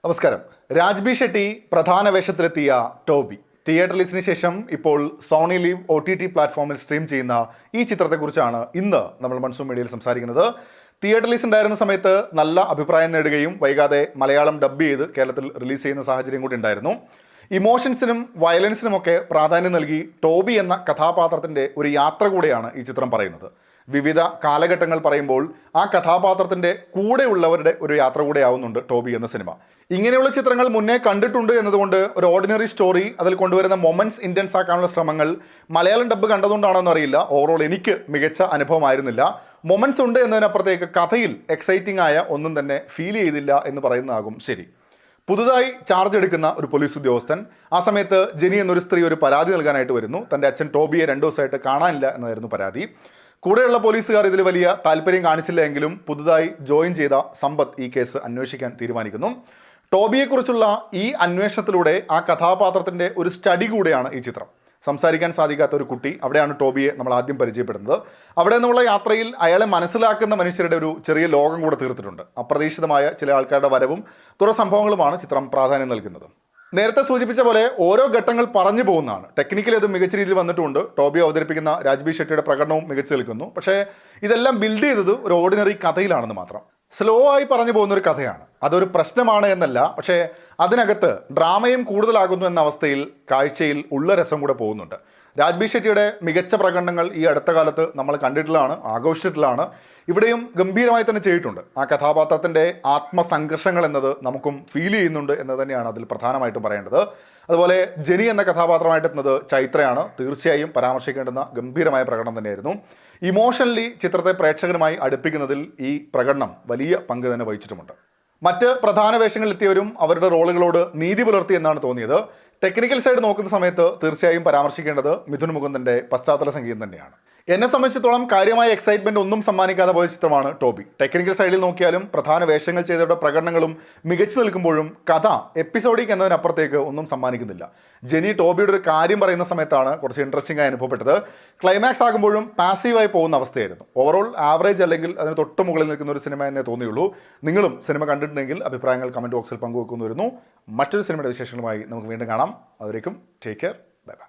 നമസ്കാരം. രാജ്ബി ഷെട്ടി പ്രധാന വേഷത്തിലെത്തിയ Toby theatre റിലീസിന് ശേഷം ഇപ്പോൾ സോണി ലീവ് OTT പ്ലാറ്റ്ഫോമിൽ സ്ട്രീം ചെയ്യുന്ന ഈ ചിത്രത്തെക്കുറിച്ചാണ് ഇന്ന് നമ്മൾ മൺസൂൺ മീഡിയയിൽ സംസാരിക്കുന്നത്. തിയേറ്റർ റിലീസ് ഉണ്ടായിരുന്ന സമയത്ത് നല്ല അഭിപ്രായം നേടുകയും വൈകാതെ മലയാളം ഡബ് ചെയ്ത് കേരളത്തിൽ റിലീസ് ചെയ്യുന്ന സാഹചര്യം കൂടി ഉണ്ടായിരുന്നു. ഇമോഷൻസിനും വയലൻസിനുമൊക്കെ പ്രാധാന്യം നൽകി ടോബി എന്ന കഥാപാത്രത്തിൻ്റെ ഒരു യാത്ര കൂടെയാണ് ഈ ചിത്രം പറയുന്നത്. വിവിധ കാലഘട്ടങ്ങൾ പറയുമ്പോൾ ആ കഥാപാത്രത്തിൻ്റെ കൂടെയുള്ളവരുടെ ഒരു യാത്ര കൂടെ ആവുന്നുണ്ട് ടോബി എന്ന സിനിമ. ഇങ്ങനെയുള്ള ചിത്രങ്ങൾ മുന്നേ കണ്ടിട്ടുണ്ട് എന്നതുകൊണ്ട് ഒരു ഓർഡിനറി സ്റ്റോറി അതിൽ കൊണ്ടുവരുന്ന മൊമെന്റ്സ് ഇൻറ്റൻസ് ആക്കാനുള്ള ശ്രമങ്ങൾ മലയാളം ഡബ്ബ് കണ്ടതുകൊണ്ടാണോ എന്നറിയില്ല, ഓവറോൾ എനിക്ക് മികച്ച അനുഭവമായിരുന്നില്ല. മൊമെന്റ്സ് ഉണ്ട് എന്നതിനപ്പുറത്തേക്ക് കഥയിൽ എക്സൈറ്റിംഗ് ആയ ഒന്നും തന്നെ ഫീൽ ചെയ്തില്ല എന്ന് പറയുന്നതാകും ശരി. പുതുതായി ചാർജ് എടുക്കുന്ന ഒരു പോലീസ് ഉദ്യോഗസ്ഥൻ ആ സമയത്ത് ജെനി എന്നൊരു സ്ത്രീ ഒരു പരാതി നൽകാനായിട്ട് വരുന്നു. തൻ്റെ അച്ഛൻ ടോബിയെ 2 ദിവസമായിട്ട് കാണാനില്ല എന്നതായിരുന്നു പരാതി. കൂടെയുള്ള പോലീസുകാർ ഇതിൽ വലിയ താല്പര്യം കാണിച്ചില്ല എങ്കിലും പുതുതായി ജോയിൻ ചെയ്ത സമ്പത്ത് ഈ കേസ് അന്വേഷിക്കാൻ തീരുമാനിക്കുന്നു. ടോബിയെക്കുറിച്ചുള്ള ഈ അന്വേഷണത്തിലൂടെ ആ കഥാപാത്രത്തിൻ്റെ ഒരു സ്റ്റഡി കൂടെയാണ് ഈ ചിത്രം. സംസാരിക്കാൻ സാധിക്കാത്ത ഒരു കുട്ടി, അവിടെയാണ് ടോബിയെ നമ്മൾ ആദ്യം പരിചയപ്പെടുന്നത്. അവിടെ നിന്നുള്ള യാത്രയിൽ അയാളെ മനസ്സിലാക്കുന്ന മനുഷ്യരുടെ ഒരു ചെറിയ ലോകം കൂടെ തീർത്തിട്ടുണ്ട്. അപ്രതീക്ഷിതമായ ചില ആൾക്കാരുടെ വരവും തുറ സംഭവങ്ങളുമാണ് ചിത്രം പ്രാധാന്യം നൽകുന്നത്. നേരത്തെ സൂചിപ്പിച്ച പോലെ ഓരോ ഘട്ടങ്ങൾ പറഞ്ഞു പോകുന്നതാണ്. ടെക്നിക്കലി അത് മികച്ച രീതിയിൽ വന്നിട്ടുണ്ട്. ടോബി അവതരിപ്പിക്കുന്ന രാജ്ബി ഷെട്ടിയുടെ പ്രകടനവും മികച്ചു നിൽക്കുന്നു. പക്ഷേ ഇതെല്ലാം ബിൽഡ് ചെയ്തത് ഒരു ഓർഡിനറി കഥയിലാണെന്ന് മാത്രം. സ്ലോ ആയി പറഞ്ഞു പോകുന്ന ഒരു കഥയാണ്. അതൊരു പ്രശ്നമാണ് എന്നല്ല, പക്ഷേ അതിനകത്ത് ഡ്രാമയും കൂടുതലാകുന്നു എന്ന അവസ്ഥയിൽ കാഴ്ചയിൽ ഉള്ള രസം കൂടെ പോകുന്നുണ്ട്. രാജ്ബി ഷെട്ടിയുടെ മികച്ച പ്രകടനങ്ങൾ ഈ അടുത്ത കാലത്ത് നമ്മൾ കണ്ടിട്ടുള്ളതാണ്, ആഘോഷിച്ചിട്ടുള്ളതാണ്. ഇവിടെയും ഗംഭീരമായി തന്നെ ചെയ്തിട്ടുണ്ട്. ആ കഥാപാത്രത്തിൻ്റെ ആത്മസംഘർഷങ്ങൾ എന്നത് നമുക്കും ഫീൽ ചെയ്യുന്നുണ്ട് എന്ന് തന്നെയാണ് അതിൽ പ്രധാനമായിട്ടും പറയേണ്ടത്. അതുപോലെ ജെനി എന്ന കഥാപാത്രമായിട്ടെത്തുന്നത് ചൈത്രയാണ്. തീർച്ചയായും പരാമർശിക്കേണ്ടുന്ന ഗംഭീരമായ പ്രകടനം തന്നെയായിരുന്നു. ഇമോഷണലി ചിത്രത്തെ പ്രേക്ഷകരുമായി അടുപ്പിക്കുന്നതിൽ ഈ പ്രകടനം വലിയ പങ്ക് തന്നെ വഹിച്ചിട്ടുമുണ്ട്. മറ്റ് പ്രധാന വേഷങ്ങളിലെത്തിയവരും അവരുടെ റോളുകളോട് നീതി പുലർത്തി എന്നാണ് തോന്നിയത്. ടെക്നിക്കൽ സൈഡ് നോക്കുന്ന സമയത്ത് തീർച്ചയായും പരാമർശിക്കേണ്ടത് മിഥുൻ മുകുന്ദൻ്റെ പശ്ചാത്തല സംഗീതം തന്നെയാണ്. എന്നെ സംബന്ധിച്ചിടത്തോളം കാര്യമായ എക്സൈറ്റ്മെൻറ്റ് ഒന്നും സമ്മാനിക്കാതെ പോയ ചിത്രമാണ് ടോബി. ടെക്നിക്കൽ സൈഡിൽ നോക്കിയാലും പ്രധാന വേഷങ്ങൾ ചെയ്തവരുടെ പ്രകടനങ്ങളും മികച്ചു നിൽക്കുമ്പോഴും കഥ എപ്പിസോഡിക് എന്നതിനപ്പുറത്തേക്ക് ഒന്നും സമ്മാനിക്കുന്നില്ല. ജെനി ടോബിയുടെ ഒരു കാര്യം പറയുന്ന സമയത്താണ് കുറച്ച് ഇൻട്രസ്റ്റിംഗ് ആയി അനുഭവപ്പെട്ടത്. ക്ലൈമാക്സ് ആകുമ്പോഴും പാസീവായി പോകുന്ന അവസ്ഥയായിരുന്നു. ഓവറോൾ ആവറേജ് അല്ലെങ്കിൽ അതിന് തൊട്ട് മുകളിൽ നിൽക്കുന്ന ഒരു സിനിമ എന്നേ തോന്നിയുള്ളൂ. നിങ്ങളും സിനിമ കണ്ടിട്ടുണ്ടെങ്കിൽ അഭിപ്രായങ്ങൾ കമൻറ്റ് ബോക്സിൽ പങ്കുവെക്കുന്നു വരുന്നു. മറ്റൊരു സിനിമയുടെ വിശേഷങ്ങളുമായി നമുക്ക് വീണ്ടും കാണാം. അതുവരേക്കും ടേക്ക് കെയർ, ബൈ ബൈ.